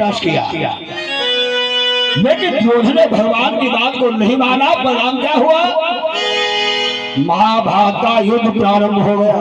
अभ्यास किया, लेकिन दुर्योधन ने भगवान की बात को नहीं माना। परिणाम क्या हुआ? महाभारत का युद्ध प्रारंभ हो गया।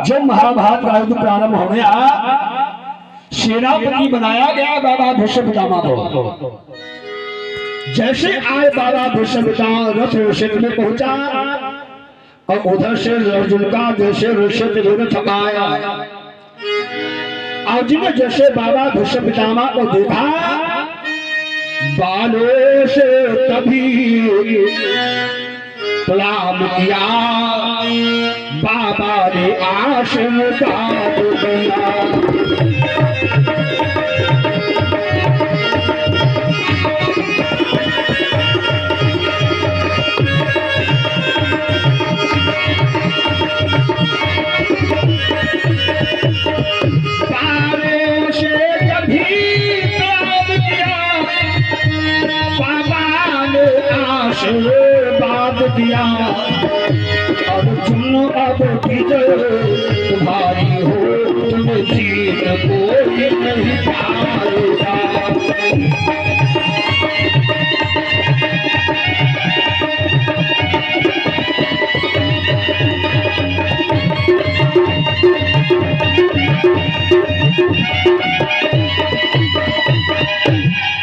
जब महाभारत का युद्ध प्रारंभ हो गया, सेनापति बनाया गया बाबा भीष्म पितामह को। जैसे आए बाबा भीष्म पितामह रथ ऋषि में पहुंचा और उधर से अर्जुन का जैसे ऋषि थकाया। अर्जुन ने जैसे बाबा भीष्म पितामह को देखा, बालों से तभी प्रणाम किया, बाबा ने आशीर्वाद दिया। आशीर्वाद दिया। अर्जुन अब विजय तुम्हारी हो, तुम जीत कोई नहीं पाएगा।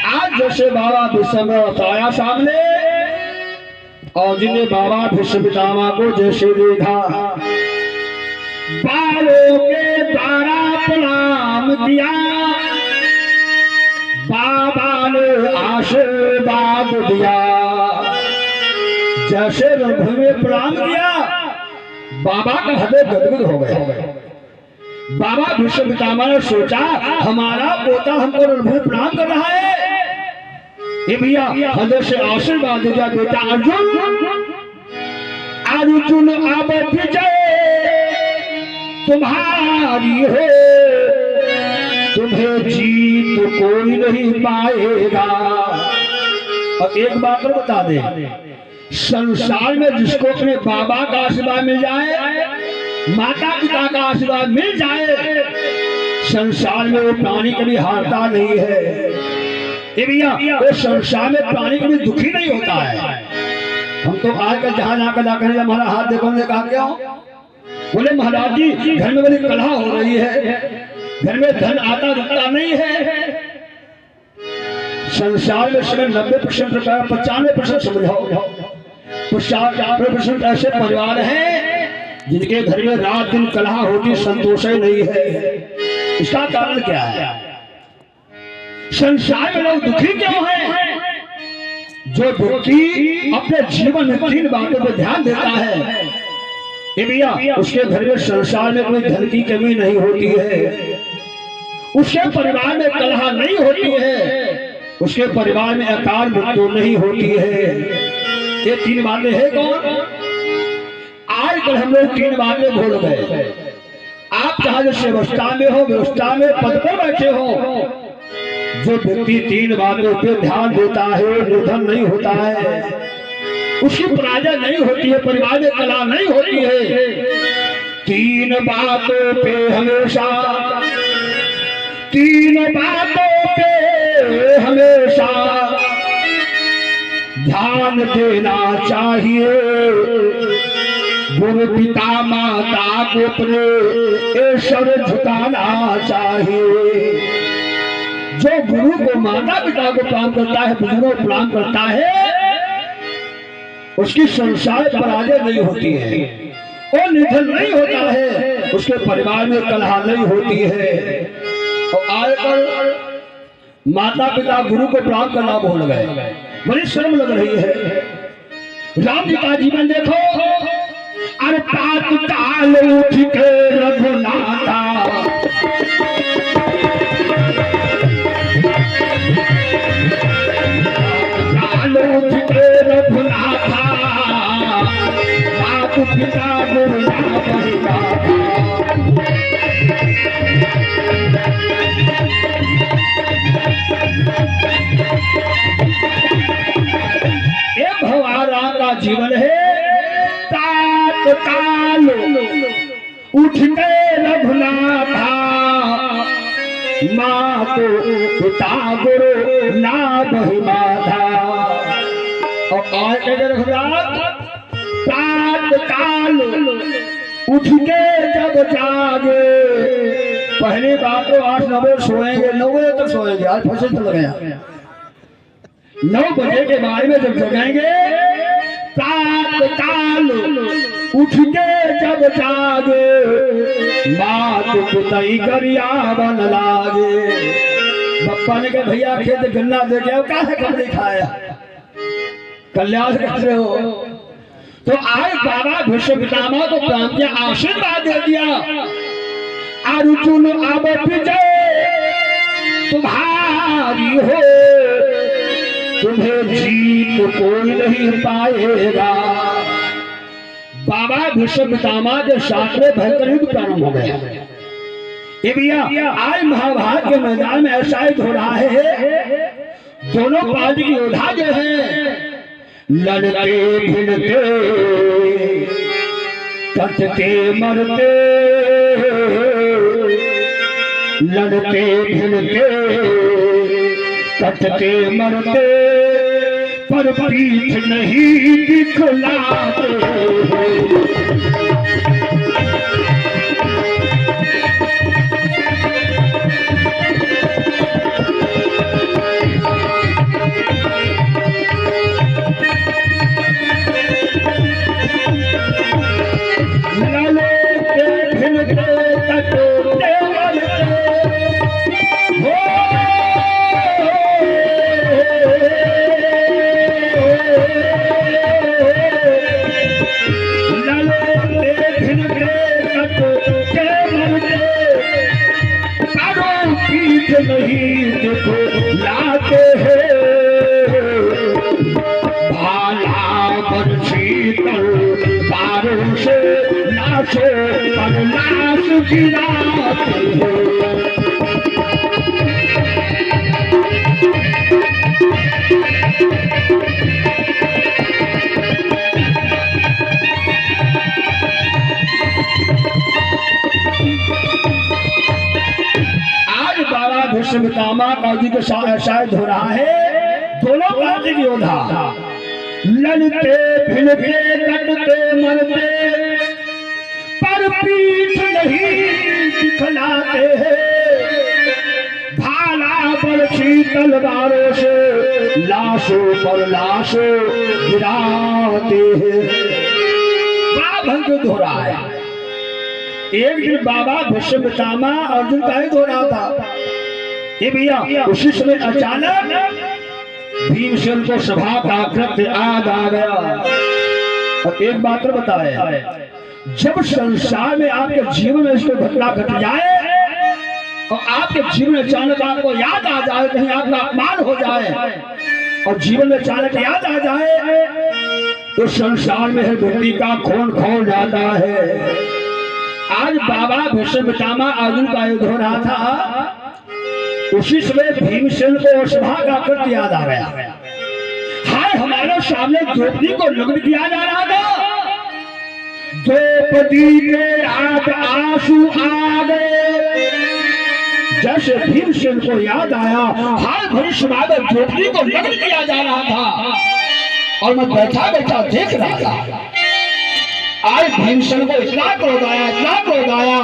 आज जैसे बाबा भीष्म बताया सामने, और जिन्हें बाबा भीष्म पितामह को जैसे देखा, बालों के द्वारा प्रणाम किया, बाबा ने आशीर्वाद दिया। जैसे रघु में प्रणाम किया, बाबा का हृदय गदगद हो गया। बाबा भीष्म पितामह ने सोचा, हमारा पोता हमको रघु में प्रणाम कर रहा है, ये भैया हृदय से आशीर्वाद दिया। बेटा अर्जुन, अर्जुन अब विजय तुम्हारी है, तुम्हें जीत कोई नहीं पाएगा। और एक बात और बता दे, संसार में जिसको अपने बाबा का आशीर्वाद मिल जाए, माता पिता का आशीर्वाद मिल जाए, संसार में वो प्राणी कभी हारता नहीं है। वो संसार में प्राणी कभी दुखी नहीं होता है। हम तो आकर जहां जाकर जाकर हमारा हाथ देखो, ने कहा क्या? बोले महाराज जी, घर में बड़ी कलह हो रही है, घर में धन आता रुकता नहीं है। संसार में सिर्फ 90% 95% समझाओ, 95% ऐसे परिवार हैं जिनके घर में रात दिन कलह होती, संतोष ही नहीं है। इसका कारण क्या है? संसार में लोग दुखी क्यों हैं? जो व्यक्ति अपने जीवन में 3 बातों पर ध्यान देता है, भैया उसके घर में संसार में कोई धन की कमी नहीं होती है, उसके परिवार में कलह नहीं होती है, उसके परिवार में अकाल मृत्यु नहीं होती है। ये 3 बातें हैं कौन? आजकल हम लोग 3 बातें भूल गए। आप चाहे जिस व्यवस्था में हो, व्यवस्था में पद पर बैठे हो, जो व्यक्ति 3 बातों पे ध्यान देता है, निधन नहीं होता है, उसकी पराजय नहीं होती है, परिवार में कलह नहीं होती है। 3 बातों पे हमेशा, 3 बातों पे हमेशा ध्यान देना चाहिए। गुरु पिता माता को अपने ईश्वर झुकाना चाहिए। जो गुरु को माता पिता को प्रणाम करता है, बुजुर्गों को प्रणाम करता है, उसकी संसार पराजय नहीं होती है, वो निधन नहीं होता है, उसके परिवार में कलह नहीं होती है। और आजकल माता पिता गुरु को प्रणाम करना भूल गए, बड़ी शर्म लग रही है। राम जी का जीवन देखो, अरे पात ताल उठ के रघुनाथा, रघुनाथा, बाप पिता गुरु ये भवारा का जीवन है। तात ताल उठ के रघुनाथा, माँ तो पिता गुरु ना बही बाधा। और आज प्रात काल उठ के जब जागे, पहली बात तो 8-9 बजे सोएंगे, 9 बजे तक सोएंगे, आज फंसे चल गया। 9 बजे के बाद में जब जगेंगे, प्रात काल उठ के जब जागे, बात पिताई करिया बन लागे। बप्पा ने कहा भैया खेत गन्ना दे के कहा कपड़े खाया, कल्याण कर रहे हो। तो आज बाबा भीष्म पितामह को प्रांतीय आशीर्वाद दे दिया, अर्जुन अब विजय तुम्हारी हो, तुम्हें जीत कोई नहीं पाएगा। बाबा भीष्म पितामह के साथ में भयंकर युद्ध प्रारंभ हो गया। ये भैया आज महाभारत के मैदान में ऐसा ही हो रहा है, दोनों पार्टी के योद्धा जो है लड़ते भिड़ते कटते मरते, लड़ते भिड़ते कटते मरते, पर पीठ नहीं दिखलाते। नहीं देखो लाते हैं भाला शीतल बारों से नाशो पर नाश गिराते हैं। भीष्म पितामह का युद्ध शायद हो रहा है, दोनों पार्टी के योद्धा लड़ते भिड़ते कटते मरते, पर पीठ नहीं दिखलाते हैं, भाला पर तलवारों से लाशों पर लाशों गिराते हैं। भयंकर हो रहा है। एक दिन बाबा भीष्म पितामह अर्जुन का ही हो रहा था। ये भैया उसी समय अचानक भीमसेन को सभा का कृत्य याद आ गया। और एक बात और बताए, जब संसार में आपके जीवन में इसको घटना घट जाए और आपके जीवन में अचानक आपको याद आ जाए, कहीं आपका अपमान हो जाए और जीवन में अचानक याद आ जाए, तो संसार में व्यक्ति का खून खौल जाता है। आज बाबा भीष्म पितामह अर्जुन का युद्ध हो रहा था, उसी समय भीमसेन को सभा का कृत्य याद आ गया। हाय हमारे सामने द्रौपदी को नग्न किया जा रहा था, द्रौपदी के आंख आंसू आ गए। जैसे भीमसेन को याद आया, हाय भीष्म द्रौपदी को नग्न किया जा रहा था और मैं बैठा बैठा देख रहा था। आज भीमसेन को इतना क्रोध आया, इतना क्रोध आया,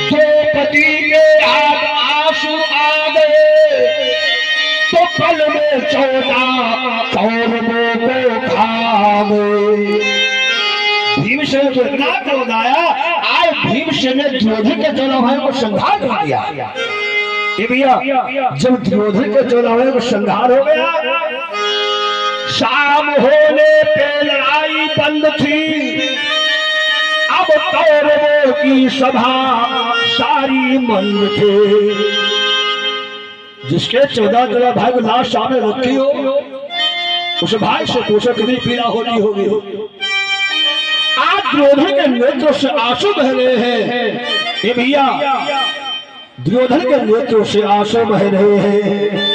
द्रौपदी के आंख आंसू आ गए तो पल में 14 कौरवों को खा गए। भीमसेन को इतना क्रोध आया, आज भीमसेन ने दुर्योधन के 14 भाइयों को संहार कर दिया। ये भैया जब दुर्योधन के 14 भाइयों को संहार हो गया, शाम होने पे लड़ाई बंद थी। अब कौरवों की सभा सारी मंद थे। जिसके 14 भाई को लाश सामने रखी हो, उस भाई से पूछो कितनी पीड़ा होती होगी। आज दुर्योधन के नेत्र से आंसू बह रहे हैं। ये भैया दुर्योधन के नेत्र से आंसू बह रहे हैं।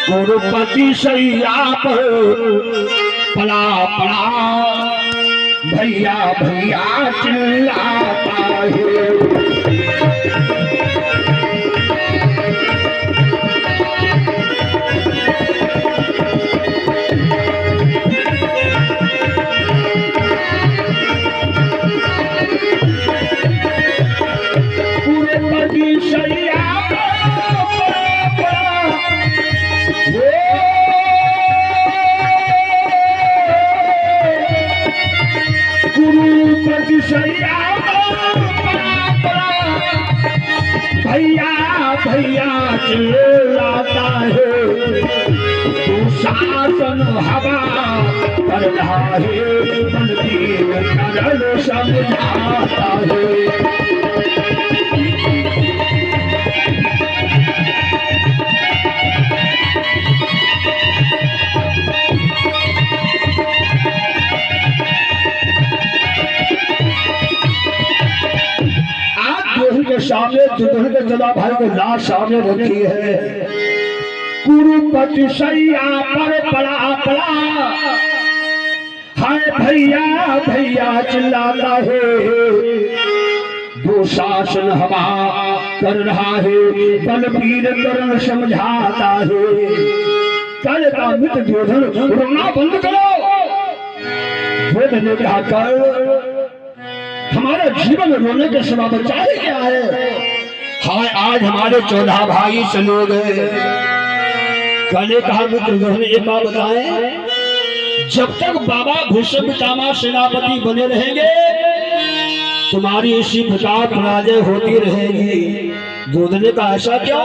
गुरुपति सैया पर पला पड़ा भैया भैया चिल्लाता है। चिल्लाता है, दुशासन हवा कर रहा है, बलबीर करण समझाता है। के सामने दुल्हन के जला भाई को लाश सामने रखी है, कुरुपति सैया पर पड़ा हाय भैया भैया चिल्लाता है, दुशासन हवा कर रहा है, बलबीर करण समझाता है। कल का मित्र दुर्योधन रोना बंद करो। दुर्योधन ने कहा कर हमारा जीवन रोने के सिवा बचाए क्या है। हाय आज हमारे 14 भाई चले गए। कले कहा मित्र एक बात बताएं, जब तक बाबा भीष्म पितामह सेनापति बने रहेंगे तुम्हारी इसी प्रकार पराजय होती रहेगी। दुर्योधन ने कहा ऐसा क्यों?